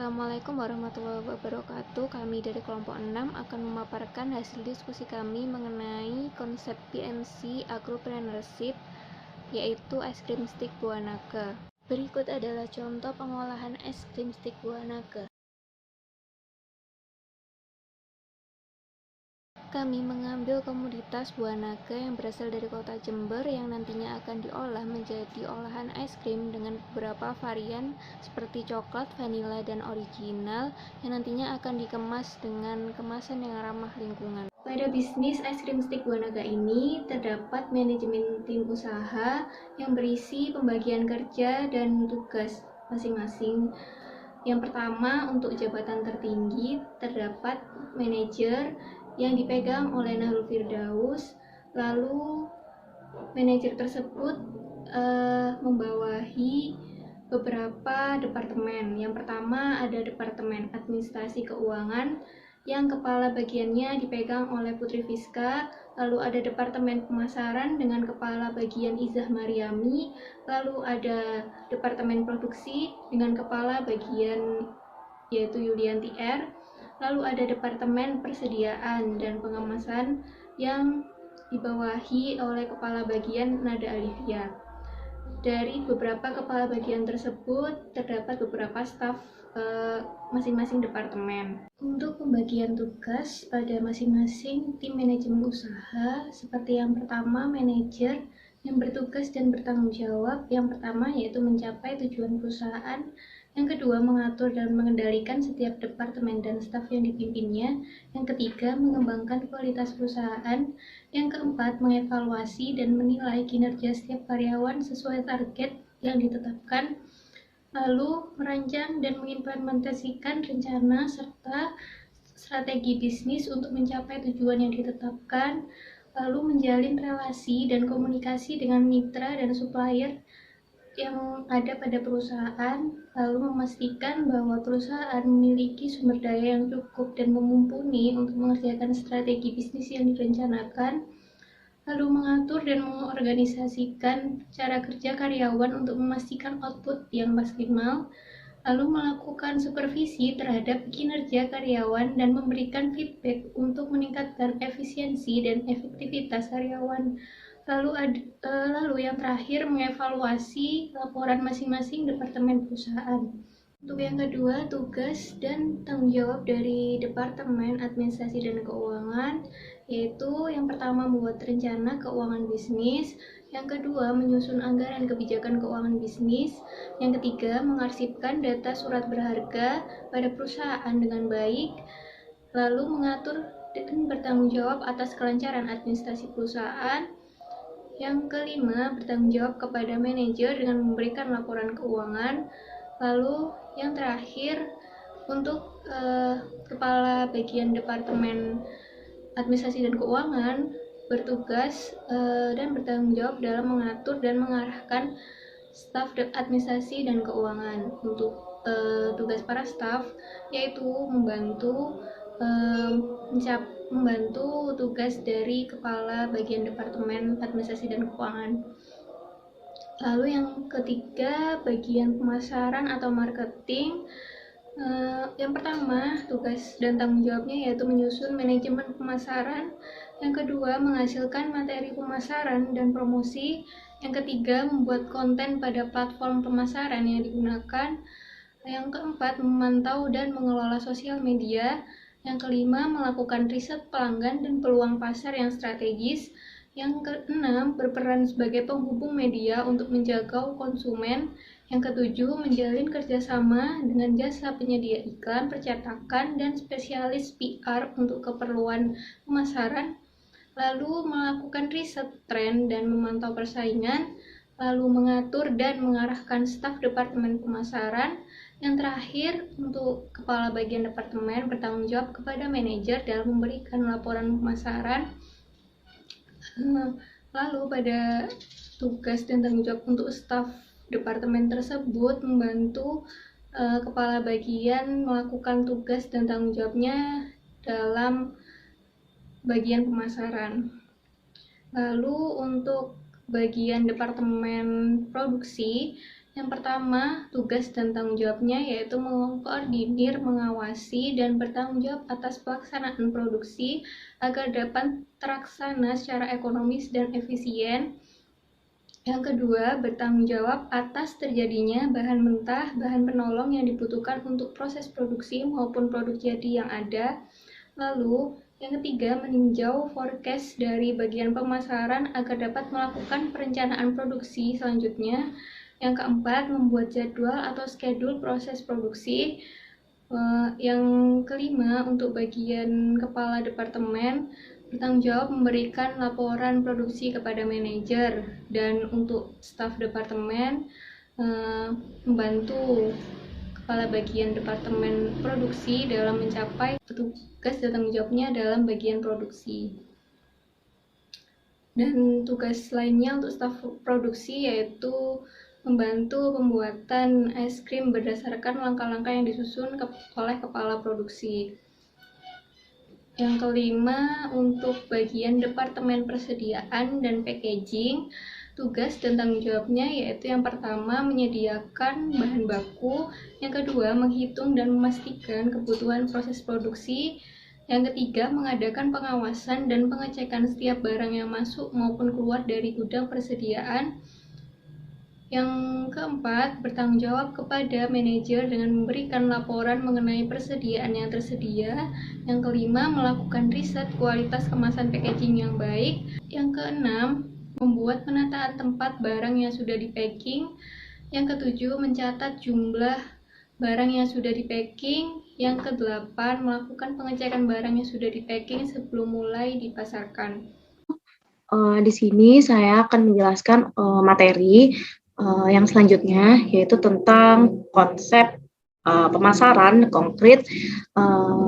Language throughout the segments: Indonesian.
Assalamualaikum warahmatullahi wabarakatuh. Kami dari kelompok 6 akan memaparkan hasil diskusi kami mengenai konsep PNC Agropreneurship, yaitu es krim stik buah naga. Berikut adalah contoh pengolahan es krim stik buah naga. Kami mengambil komoditas buah naga yang berasal dari kota Jember yang nantinya akan diolah menjadi olahan es krim dengan beberapa varian seperti coklat, vanila, dan original yang nantinya akan dikemas dengan kemasan yang ramah lingkungan. Pada bisnis es krim stik buah naga ini terdapat manajemen tim usaha yang berisi pembagian kerja dan tugas masing-masing. Yang pertama, untuk jabatan tertinggi terdapat manajer yang dipegang oleh Nahrul Firdaus. Lalu manajer tersebut membawahi beberapa departemen. Yang pertama ada Departemen Administrasi Keuangan yang kepala bagiannya dipegang oleh Putri Fiska. Lalu ada Departemen Pemasaran dengan kepala bagian Izah Mariami. Lalu ada Departemen Produksi dengan kepala bagian yaitu Yulianti R. Lalu ada Departemen Persediaan dan Pengemasan yang dibawahi oleh kepala bagian Nada Alivia. Dari beberapa kepala bagian tersebut terdapat beberapa staf masing-masing departemen. Untuk pembagian tugas pada masing-masing tim manajemen usaha, seperti yang pertama, manajer yang bertugas dan bertanggung jawab. Yang pertama yaitu mencapai tujuan perusahaan. Yang kedua, mengatur dan mengendalikan setiap departemen dan staf yang dipimpinnya. Yang ketiga, mengembangkan kualitas perusahaan. Yang keempat, mengevaluasi dan menilai kinerja setiap karyawan sesuai target yang ditetapkan. Lalu, merancang dan mengimplementasikan rencana serta strategi bisnis untuk mencapai tujuan yang ditetapkan. Lalu, menjalin relasi dan komunikasi dengan mitra dan supplier yang ada pada perusahaan, lalu memastikan bahwa perusahaan memiliki sumber daya yang cukup dan mumpuni untuk mengerjakan strategi bisnis yang direncanakan, lalu mengatur dan mengorganisasikan cara kerja karyawan untuk memastikan output yang maksimal, lalu melakukan supervisi terhadap kinerja karyawan dan memberikan feedback untuk meningkatkan efisiensi dan efektivitas karyawan. Lalu yang terakhir, mengevaluasi laporan masing-masing departemen perusahaan. Untuk yang kedua, tugas dan tanggung jawab dari Departemen Administrasi dan Keuangan, yaitu yang pertama membuat rencana keuangan bisnis, yang kedua menyusun anggaran kebijakan keuangan bisnis, yang ketiga mengarsipkan data surat berharga pada perusahaan dengan baik, lalu mengatur dan bertanggung jawab atas kelancaran administrasi perusahaan. Yang kelima, bertanggung jawab kepada manajer dengan memberikan laporan keuangan. Lalu yang terakhir, untuk kepala bagian Departemen Administrasi dan Keuangan bertugas dan bertanggung jawab dalam mengatur dan mengarahkan staf administrasi dan keuangan. Untuk tugas para staf yaitu membantu tugas dari kepala bagian Departemen Administrasi dan Keuangan. Lalu yang ketiga, bagian pemasaran atau marketing. Yang pertama, tugas dan tanggung jawabnya yaitu menyusun manajemen pemasaran. Yang kedua, menghasilkan materi pemasaran dan promosi. Yang ketiga, membuat konten pada platform pemasaran yang digunakan. Yang keempat, memantau dan mengelola sosial media. Yang kelima, melakukan riset pelanggan dan peluang pasar yang strategis. Yang keenam, berperan sebagai penghubung media untuk menjaga konsumen. Yang ketujuh, menjalin kerjasama dengan jasa penyedia iklan, percetakan, dan spesialis PR untuk keperluan pemasaran. Lalu melakukan riset tren dan memantau persaingan. Lalu mengatur dan mengarahkan staf Departemen Pemasaran. Yang terakhir, untuk kepala bagian departemen bertanggung jawab kepada manajer dalam memberikan laporan pemasaran. Lalu pada tugas dan tanggung jawab untuk staf departemen tersebut membantu kepala bagian melakukan tugas dan tanggung jawabnya dalam bagian pemasaran. Lalu untuk bagian Departemen Produksi Yang pertama, tugas dan tanggung jawabnya yaitu mengkoordinir, mengawasi, dan bertanggung jawab atas pelaksanaan produksi agar dapat terlaksana secara ekonomis dan efisien. Yang kedua, bertanggung jawab atas terjadinya bahan mentah, bahan penolong yang dibutuhkan untuk proses produksi maupun produk jadi yang ada. Lalu, yang ketiga, meninjau forecast dari bagian pemasaran agar dapat melakukan perencanaan produksi selanjutnya. Yang keempat, membuat jadwal atau schedule proses produksi. Yang kelima, untuk bagian kepala departemen, bertanggung jawab memberikan laporan produksi kepada manajer. Dan untuk staf departemen, membantu kepala bagian departemen produksi dalam mencapai tugas dan tanggung jawabnya dalam bagian produksi. Dan tugas lainnya untuk staf produksi yaitu membantu pembuatan es krim berdasarkan langkah-langkah yang disusun oleh kepala produksi. Yang kelima, untuk bagian departemen persediaan dan packaging, tugas dan tanggung jawabnya yaitu yang pertama menyediakan bahan baku, yang kedua menghitung dan memastikan kebutuhan proses produksi, yang ketiga mengadakan pengawasan dan pengecekan setiap barang yang masuk maupun keluar dari gudang persediaan. Yang keempat, bertanggung jawab kepada manajer dengan memberikan laporan mengenai persediaan yang tersedia. Yang kelima, melakukan riset kualitas kemasan packaging yang baik. Yang keenam, membuat penataan tempat barang yang sudah di-packing. Yang ketujuh, mencatat jumlah barang yang sudah di-packing. Yang kedelapan, melakukan pengecekan barang yang sudah di-packing sebelum mulai dipasarkan. Di sini saya akan menjelaskan materi yang selanjutnya, yaitu tentang konsep pemasaran konkret.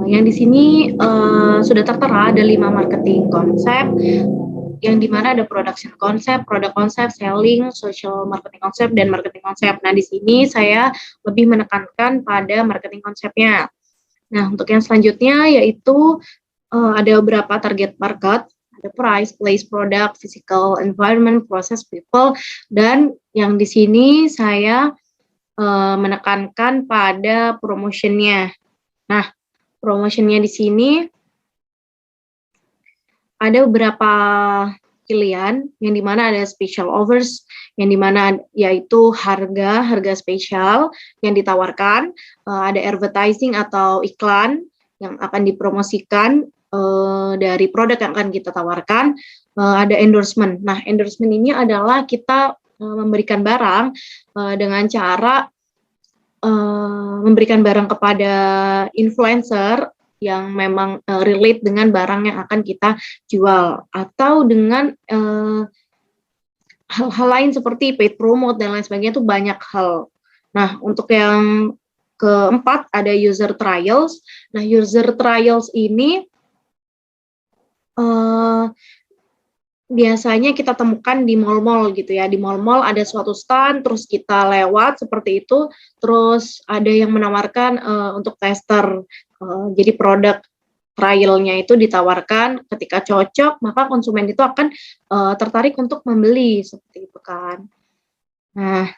Yang di sini sudah tertera ada 5 marketing konsep, yang dimana ada production konsep, product konsep, selling, social marketing konsep, dan marketing konsep. Nah, di sini saya lebih menekankan pada marketing konsepnya. Nah, untuk yang selanjutnya yaitu ada beberapa target market, ada price, place, product, physical environment, process, people, dan yang di sini saya menekankan pada promotionnya. Nah, promotionnya di sini ada beberapa pilihan, yang dimana ada special offers, yang dimana yaitu harga spesial yang ditawarkan, ada advertising atau iklan yang akan dipromosikan dari produk yang akan kita tawarkan, ada endorsement. Nah, endorsement ini adalah kita memberikan barang dengan cara memberikan barang kepada influencer yang memang relate dengan barang yang akan kita jual, atau dengan hal-hal lain seperti paid promote dan lain sebagainya, itu banyak hal. Nah, untuk yang keempat ada user trials. Nah, user trials ini biasanya kita temukan di mall-mall gitu ya. Di mall-mall ada suatu stand, terus kita lewat seperti itu, terus ada yang menawarkan untuk tester. Jadi produk trialnya itu ditawarkan, ketika cocok maka konsumen itu akan tertarik untuk membeli, seperti itu kan. Nah,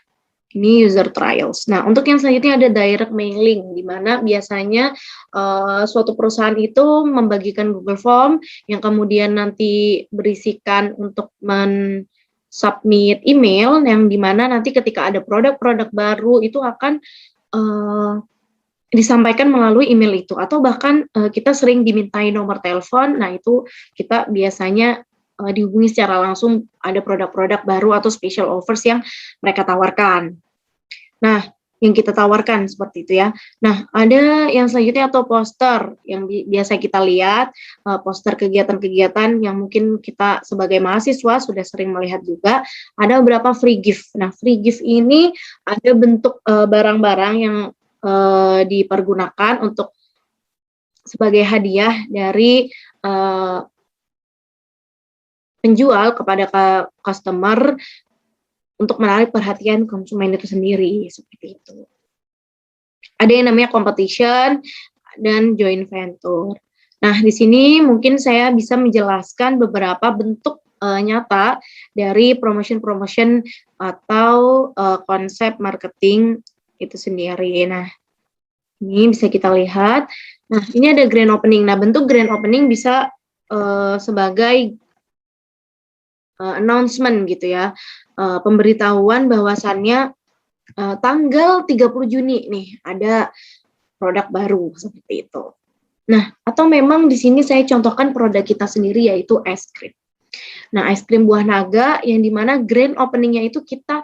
ini user trials. Nah, untuk yang selanjutnya ada direct mailing, di mana biasanya suatu perusahaan itu membagikan Google Form yang kemudian nanti berisikan untuk submit email, yang dimana nanti ketika ada produk-produk baru itu akan disampaikan melalui email itu, atau bahkan kita sering dimintai nomor telepon. Nah, itu kita biasanya dihubungi secara langsung, ada produk-produk baru atau special offers yang mereka tawarkan. Nah, yang kita tawarkan seperti itu ya. Nah, ada yang selanjutnya atau poster yang biasa kita lihat, poster kegiatan-kegiatan yang mungkin kita sebagai mahasiswa sudah sering melihat juga. Ada beberapa free gift. Nah, free gift ini ada bentuk barang-barang yang dipergunakan untuk sebagai hadiah dari penjual kepada customer untuk menarik perhatian konsumen itu sendiri, seperti itu. Ada yang namanya competition dan joint venture. Nah, di sini mungkin saya bisa menjelaskan beberapa bentuk nyata dari promotion atau konsep marketing itu sendiri. Nah, ini bisa kita lihat. Nah, ini ada grand opening. Nah, bentuk grand opening bisa sebagai announcement gitu ya, pemberitahuan bahwasannya tanggal 30 Juni nih ada produk baru seperti itu. Nah, atau memang di sini saya contohkan produk kita sendiri yaitu es krim. Nah, es krim buah naga yang dimana grand openingnya itu kita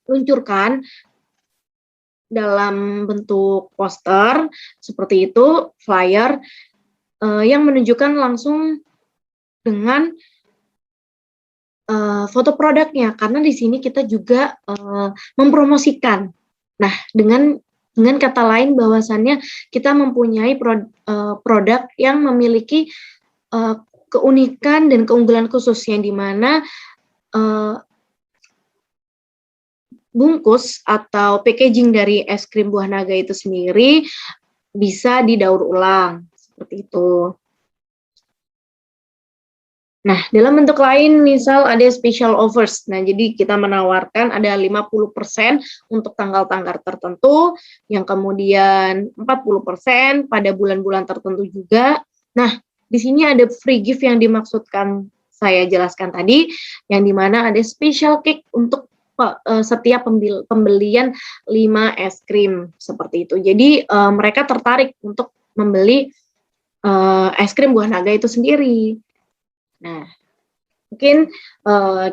meluncurkan dalam bentuk poster seperti itu, flyer yang menunjukkan langsung dengan foto produknya, karena di sini kita juga mempromosikan. Nah, dengan kata lain bahwasannya kita mempunyai produk yang memiliki keunikan dan keunggulan khusus yang dimana bungkus atau packaging dari es krim buah naga itu sendiri bisa didaur ulang seperti itu. Nah, dalam bentuk lain misal ada special offers. Nah, jadi kita menawarkan ada 50% untuk tanggal-tanggal tertentu, yang kemudian 40% pada bulan-bulan tertentu juga. Nah, di sini ada free gift yang dimaksudkan saya jelaskan tadi, yang dimana ada special cake untuk setiap pembelian 5 es krim seperti itu. Jadi mereka tertarik untuk membeli es krim buah naga itu sendiri. Nah, mungkin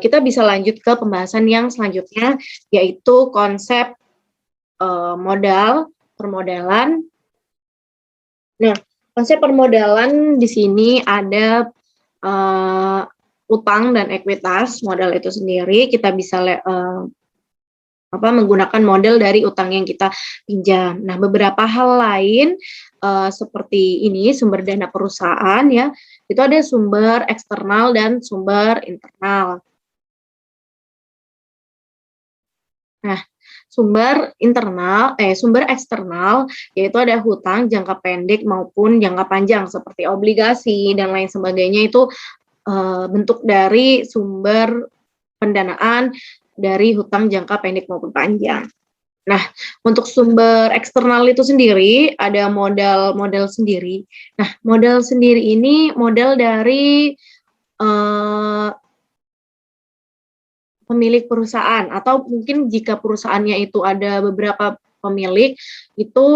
kita bisa lanjut ke pembahasan yang selanjutnya, yaitu konsep permodalan. Nah, konsep permodalan di sini ada utang dan ekuitas modal itu sendiri. Kita bisa menggunakan model dari utang yang kita pinjam. Nah, beberapa hal lain seperti ini sumber dana perusahaan ya, itu ada sumber eksternal dan sumber internal. Nah, sumber eksternal yaitu ada hutang jangka pendek maupun jangka panjang seperti obligasi dan lain sebagainya, itu bentuk dari sumber pendanaan dari hutang jangka pendek maupun panjang. Nah, untuk sumber eksternal itu sendiri ada modal sendiri. Nah, modal sendiri ini modal dari pemilik perusahaan, atau mungkin jika perusahaannya itu ada beberapa pemilik, itu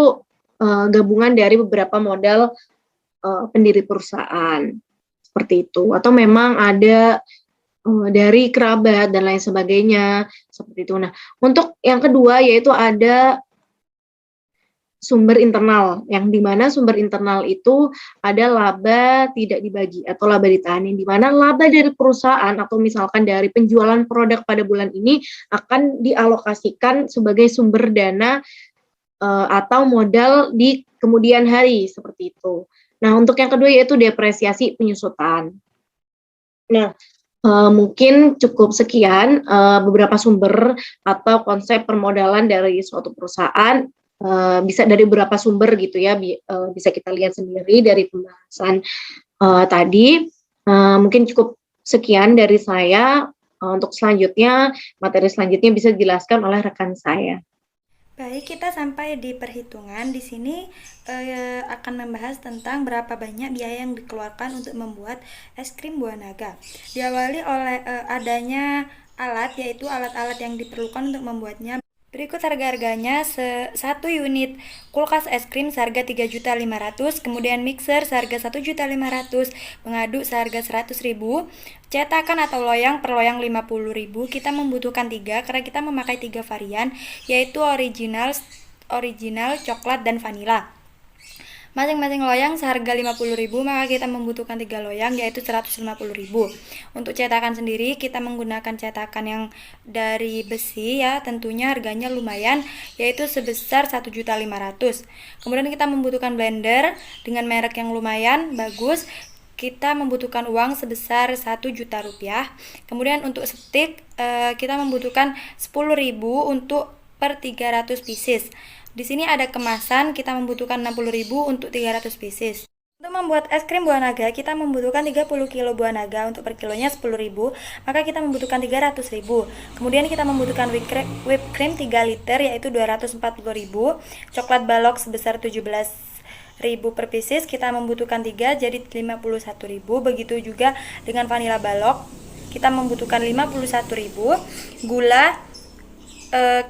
gabungan dari beberapa modal pendiri perusahaan seperti itu, atau memang ada dari kerabat dan lain sebagainya seperti itu. Nah, untuk yang kedua yaitu ada sumber internal, yang dimana sumber internal itu ada laba tidak dibagi atau laba ditahan, yang dimana laba dari perusahaan atau misalkan dari penjualan produk pada bulan ini akan dialokasikan sebagai sumber dana atau modal di kemudian hari seperti itu. Nah, untuk yang kedua yaitu depresiasi penyusutan. Nah, mungkin cukup sekian beberapa sumber atau konsep permodalan dari suatu perusahaan. Bisa dari beberapa sumber gitu ya, bisa kita lihat sendiri dari pembahasan tadi. Mungkin cukup sekian dari saya. Untuk selanjutnya, materi selanjutnya bisa dijelaskan oleh rekan saya. Baik, kita sampai di perhitungan. Di sini akan membahas tentang berapa banyak biaya yang dikeluarkan untuk membuat es krim buah naga. Diawali oleh adanya alat, yaitu alat-alat yang diperlukan untuk membuatnya. Berikut harga-harganya: satu unit kulkas es krim seharga 3.500.000, kemudian mixer seharga 1.500.000, pengaduk seharga 100.000, cetakan atau loyang per loyang 50.000. Kita membutuhkan 3 karena kita memakai 3 varian, yaitu original, coklat, dan vanila. Masing-masing loyang seharga 50.000, maka kita membutuhkan 3 loyang yaitu 150.000. Untuk cetakan sendiri kita menggunakan cetakan yang dari besi ya, tentunya harganya lumayan yaitu sebesar 1.500.000. Kemudian kita membutuhkan blender dengan merek yang lumayan bagus. Kita membutuhkan uang sebesar 1 juta rupiah. Kemudian untuk stik kita membutuhkan 10.000 untuk per 300 pieces. Di sini ada kemasan, kita membutuhkan 60.000 untuk 300 pieces. Untuk Untuk membuat es krim buah naga, kita membutuhkan 30 kg buah naga, untuk per kilonya 10.000, maka kita membutuhkan 300.000. Kemudian kita membutuhkan whipped cream 3 liter, yaitu 240.000. Coklat balok sebesar 17.000 per pieces, kita membutuhkan 3, jadi 51.000. Begitu juga dengan vanila balok, kita membutuhkan 51.000. Gula,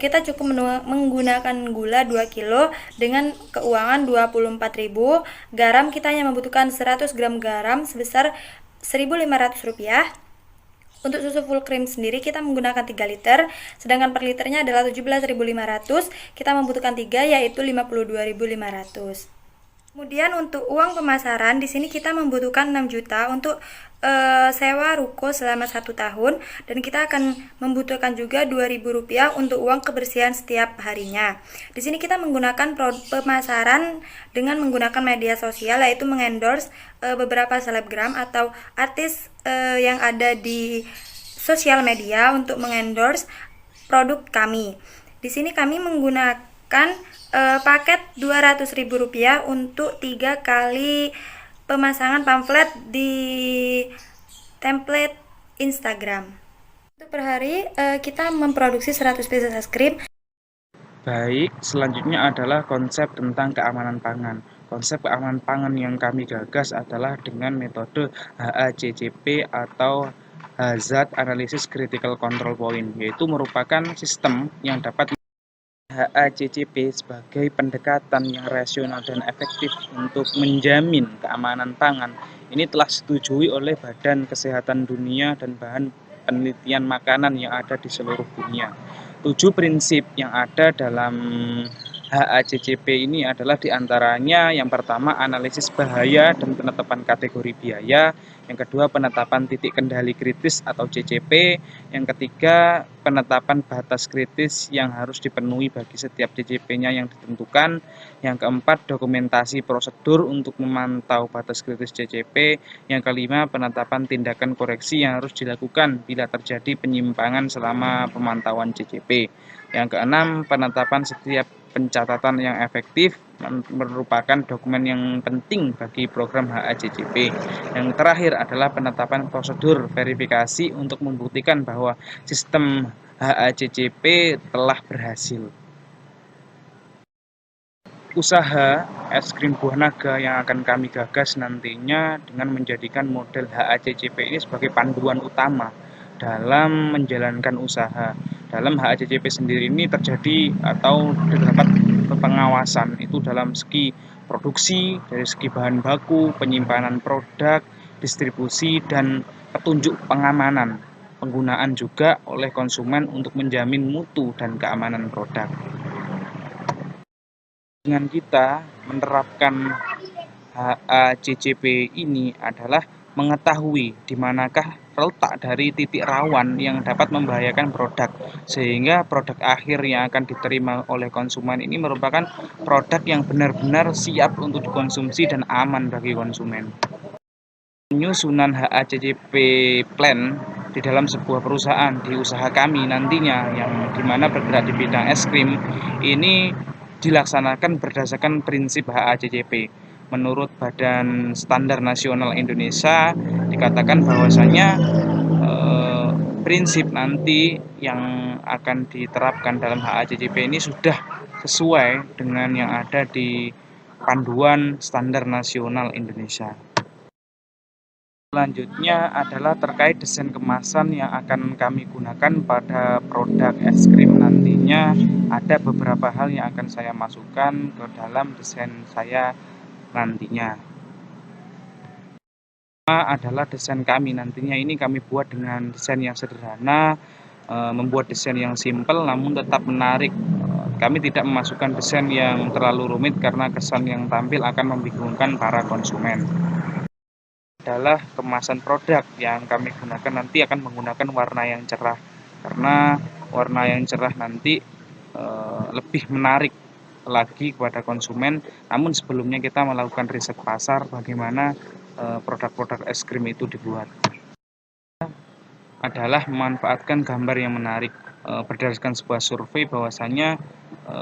kita cukup menggunakan gula 2 kilo dengan keuangan 24.000. Garam, kita hanya membutuhkan 100 gram garam sebesar Rp1.500. Untuk susu full cream sendiri kita menggunakan 3 liter, sedangkan per liternya adalah 17.500. Kita membutuhkan 3, yaitu 52.500. Kemudian untuk uang pemasaran, di sini kita membutuhkan 6 juta untuk sewa ruko selama 1 tahun, dan kita akan membutuhkan juga Rp2.000 untuk uang kebersihan setiap harinya. Di sini kita menggunakan pemasaran dengan menggunakan media sosial, yaitu mengendorse beberapa selebgram atau artis yang ada di sosial media untuk mengendorse produk kami. Di sini kami menggunakan paket Rp200.000 untuk 3 kali pemasangan pamflet di template Instagram. Untuk per hari kita memproduksi 100 pieces es krim. Baik, selanjutnya adalah konsep tentang keamanan pangan. Konsep keamanan pangan yang kami gagas adalah dengan metode HACCP atau Hazard Analysis Critical Control Point, yaitu merupakan sistem yang dapat HACCP sebagai pendekatan yang rasional dan efektif untuk menjamin keamanan pangan. Ini telah disetujui oleh Badan Kesehatan Dunia dan bahan penelitian makanan yang ada di seluruh dunia. 7 prinsip yang ada dalam HACCP ini adalah diantaranya yang pertama analisis bahaya dan penetapan kategori biaya, yang kedua penetapan titik kendali kritis atau CCP, yang ketiga penetapan batas kritis yang harus dipenuhi bagi setiap CCP-nya yang ditentukan, yang keempat dokumentasi prosedur untuk memantau batas kritis CCP, yang kelima penetapan tindakan koreksi yang harus dilakukan bila terjadi penyimpangan selama pemantauan CCP, yang keenam penetapan setiap pencatatan yang efektif merupakan dokumen yang penting bagi program HACCP. Yang terakhir adalah penetapan prosedur verifikasi untuk membuktikan bahwa sistem HACCP telah berhasil. Usaha es krim buah naga yang akan kami gagas nantinya dengan menjadikan model HACCP ini sebagai panduan utama dalam menjalankan usaha. Dalam HACCP sendiri ini terjadi atau terdapat pengawasan itu dalam segi produksi, dari segi bahan baku, penyimpanan produk, distribusi, dan petunjuk pengamanan. Penggunaan juga oleh konsumen untuk menjamin mutu dan keamanan produk. Dengan kita menerapkan HACCP ini adalah mengetahui di manakah letak dari titik rawan yang dapat membahayakan produk, sehingga produk akhir yang akan diterima oleh konsumen ini merupakan produk yang benar-benar siap untuk dikonsumsi dan aman bagi konsumen. Penyusunan HACCP plan di dalam sebuah perusahaan di usaha kami nantinya yang dimana bergerak di bidang es krim ini dilaksanakan berdasarkan prinsip HACCP. Menurut Badan Standar Nasional Indonesia dikatakan bahwasanya prinsip nanti yang akan diterapkan dalam HACCP ini sudah sesuai dengan yang ada di Panduan Standar Nasional Indonesia. Selanjutnya adalah terkait desain kemasan yang akan kami gunakan pada produk es krim nantinya. Ada beberapa hal yang akan saya masukkan ke dalam desain saya nantinya. Pertama adalah desain kami nantinya ini kami buat dengan desain yang sederhana, membuat desain yang simpel namun tetap menarik. Kami tidak memasukkan desain yang terlalu rumit karena kesan yang tampil akan membingungkan para konsumen. Adalah kemasan produk yang kami gunakan nanti akan menggunakan warna yang cerah, karena warna yang cerah nanti lebih menarik lagi kepada konsumen. Namun sebelumnya kita melakukan riset pasar bagaimana produk-produk es krim itu dibuat. Adalah memanfaatkan gambar yang menarik. Berdasarkan sebuah survei bahwasanya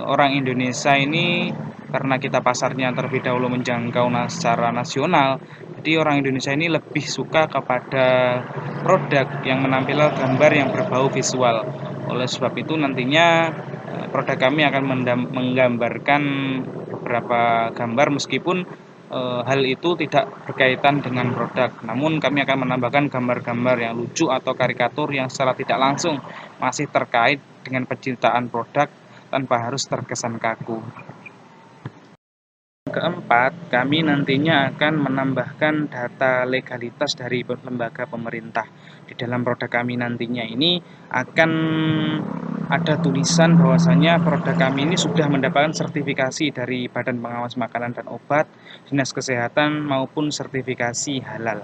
orang Indonesia ini karena kita pasarnya terlebih dahulu menjangkau secara nasional, jadi orang Indonesia ini lebih suka kepada produk yang menampilkan gambar yang berbau visual. Oleh sebab itu nantinya produk kami akan menggambarkan beberapa gambar meskipun hal itu tidak berkaitan dengan produk, namun kami akan menambahkan gambar-gambar yang lucu atau karikatur yang secara tidak langsung masih terkait dengan penciptaan produk tanpa harus terkesan kaku. Keempat, kami nantinya akan menambahkan data legalitas dari lembaga pemerintah. Di dalam produk kami nantinya ini akan ada tulisan bahwasanya produk kami ini sudah mendapatkan sertifikasi dari Badan Pengawas Makanan dan Obat, Dinas Kesehatan maupun sertifikasi halal.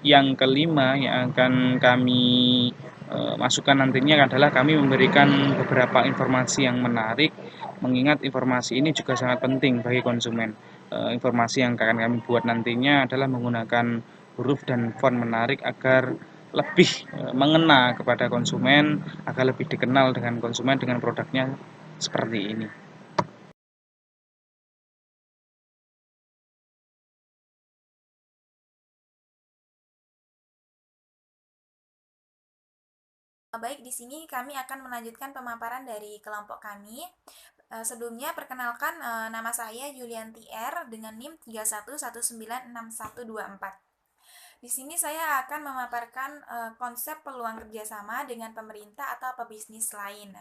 Yang kelima yang akan kami masukkan nantinya adalah kami memberikan beberapa informasi yang menarik, mengingat informasi ini juga sangat penting bagi konsumen. Informasi yang akan kami buat nantinya adalah menggunakan huruf dan font menarik agar lebih mengena kepada konsumen, agar lebih dikenal dengan konsumen dengan produknya seperti ini. Baik, di sini kami akan melanjutkan pemaparan dari kelompok kami. Sebelumnya perkenalkan, nama saya Yulianti R dengan NIM 31196124. Di sini saya akan memaparkan konsep peluang kerjasama dengan pemerintah atau pebisnis lain.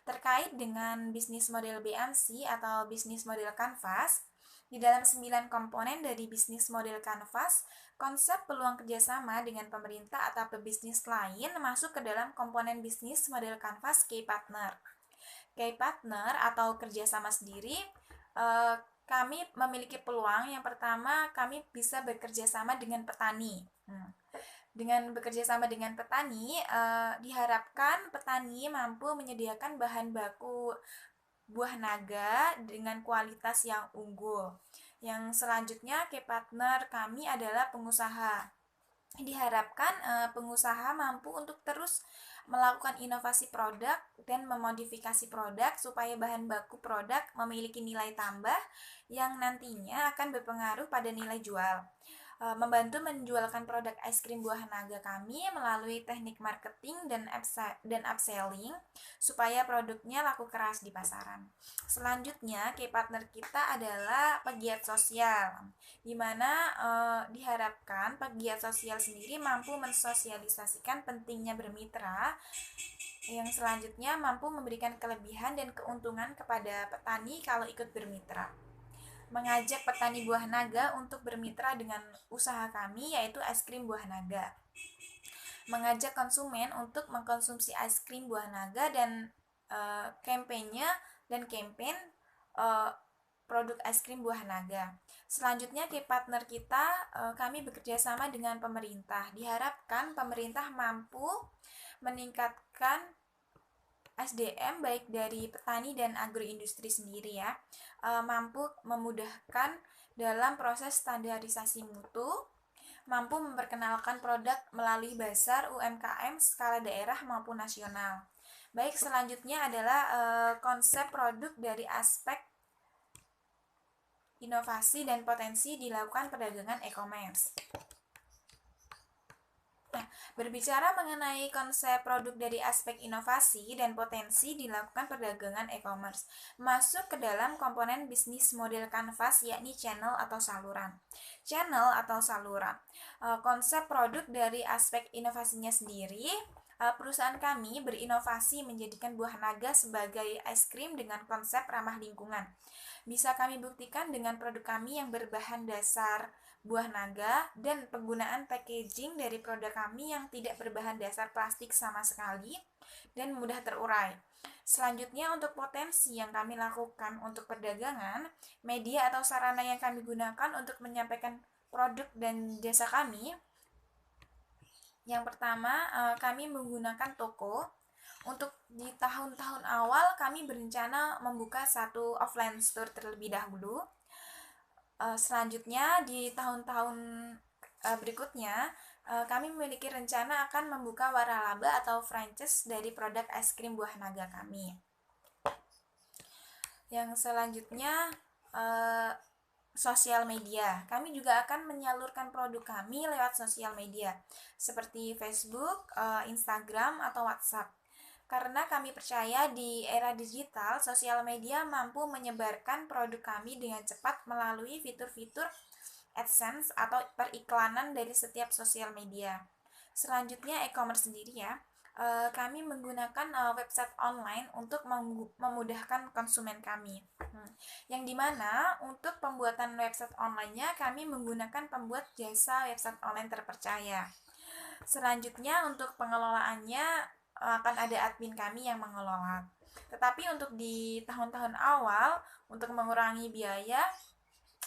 Terkait dengan bisnis model BMC atau bisnis model Canvas, di dalam 9 komponen dari bisnis model Canvas, konsep peluang kerjasama dengan pemerintah atau pebisnis lain masuk ke dalam komponen bisnis model Canvas Key Partner. Key Partner atau kerjasama sendiri, kami memiliki peluang. Yang pertama, kami bisa bekerja sama dengan petani. Dengan bekerja sama dengan petani, diharapkan petani mampu menyediakan bahan baku buah naga dengan kualitas yang unggul. Yang selanjutnya, key partner kami adalah pengusaha. Diharapkan pengusaha mampu untuk terus melakukan inovasi produk dan memodifikasi produk supaya bahan baku produk memiliki nilai tambah yang nantinya akan berpengaruh pada nilai jual. Membantu menjualkan produk es krim buah naga kami melalui teknik marketing dan upselling supaya produknya laku keras di pasaran. Selanjutnya, key partner kita adalah pegiat sosial, di mana diharapkan pegiat sosial sendiri mampu mensosialisasikan pentingnya bermitra. Yang selanjutnya, mampu memberikan kelebihan dan keuntungan kepada petani kalau ikut bermitra. Mengajak petani buah naga untuk bermitra dengan usaha kami, yaitu es krim buah naga. Mengajak konsumen untuk mengkonsumsi es krim buah naga dan campaign produk es krim buah naga. Selanjutnya, key partner kita, kami bekerja sama dengan pemerintah. Diharapkan pemerintah mampu meningkatkan SDM baik dari petani dan agroindustri sendiri ya, mampu memudahkan dalam proses standarisasi mutu, mampu memperkenalkan produk melalui bazar UMKM skala daerah maupun nasional. Baik, selanjutnya adalah konsep produk dari aspek inovasi dan potensi dilakukan perdagangan e-commerce. Nah, berbicara mengenai konsep produk dari aspek inovasi dan potensi dilakukan perdagangan e-commerce, masuk ke dalam komponen bisnis model Canvas, yakni channel atau saluran. Channel atau saluran, konsep produk dari aspek inovasinya sendiri, perusahaan kami berinovasi menjadikan buah naga sebagai es krim dengan konsep ramah lingkungan. Bisa kami buktikan dengan produk kami yang berbahan dasar buah naga dan penggunaan packaging dari produk kami yang tidak berbahan dasar plastik sama sekali dan mudah terurai. Selanjutnya, untuk potensi yang kami lakukan untuk perdagangan, media atau sarana yang kami gunakan untuk menyampaikan produk dan jasa kami. Yang pertama, kami menggunakan toko. Untuk di tahun-tahun awal kami berencana membuka satu offline store terlebih dahulu. Selanjutnya di tahun-tahun berikutnya kami memiliki rencana akan membuka waralaba atau franchise dari produk es krim buah naga kami. Yang selanjutnya sosial media. Kami juga akan menyalurkan produk kami lewat sosial media seperti Facebook, Instagram, atau WhatsApp. Karena kami percaya di era digital, sosial media mampu menyebarkan produk kami dengan cepat melalui fitur-fitur AdSense atau periklanan dari setiap sosial media. Selanjutnya e-commerce sendiri ya. Kami menggunakan website online untuk memudahkan konsumen kami. Yang dimana untuk pembuatan website online-nya kami menggunakan pembuat jasa website online terpercaya. Selanjutnya untuk pengelolaannya akan ada admin kami yang mengelola. Tetapi untuk di tahun-tahun awal untuk mengurangi biaya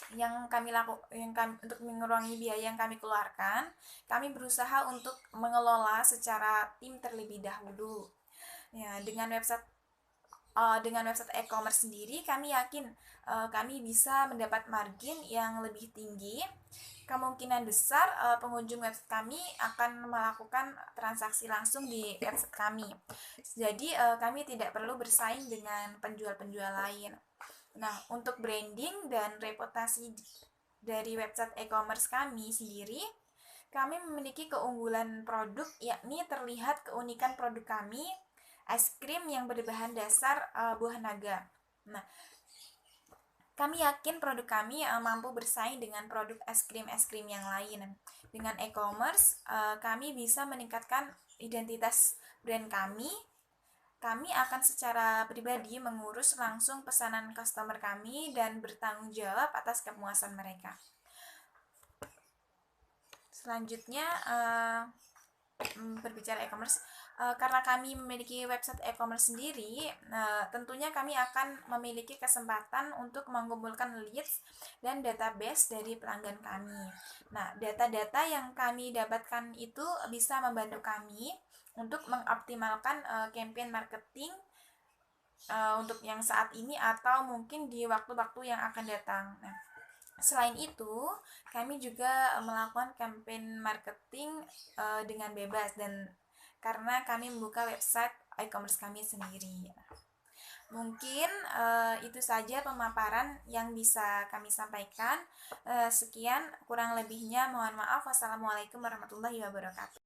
untuk mengurangi biaya yang kami keluarkan, kami berusaha untuk mengelola secara tim terlebih dahulu. Ya, dengan website e-commerce sendiri, kami yakin kami bisa mendapat margin yang lebih tinggi. Kemungkinan besar pengunjung website kami akan melakukan transaksi langsung di website kami. Jadi kami tidak perlu bersaing dengan penjual-penjual lain. Nah, untuk branding dan reputasi dari website e-commerce kami sendiri, kami memiliki keunggulan produk, yakni terlihat keunikan produk kami, es krim yang berbahan dasar buah naga. Nah, kami yakin produk kami mampu bersaing dengan produk es krim yang lain. Dengan e-commerce, kami bisa meningkatkan identitas brand kami. Kami akan secara pribadi mengurus langsung pesanan customer kami dan bertanggung jawab atas kepuasan mereka. Selanjutnya, berbicara e-commerce, karena kami memiliki website e-commerce sendiri, tentunya kami akan memiliki kesempatan untuk mengumpulkan leads dan database dari pelanggan kami. Nah, data-data yang kami dapatkan itu bisa membantu kami untuk mengoptimalkan campaign marketing untuk yang saat ini atau mungkin di waktu-waktu yang akan datang. Nah, selain itu, kami juga melakukan campaign marketing dengan bebas dan karena kami membuka website e-commerce kami sendiri. Mungkin itu saja pemaparan yang bisa kami sampaikan. Sekian, kurang lebihnya mohon maaf. Wassalamualaikum warahmatullahi wabarakatuh.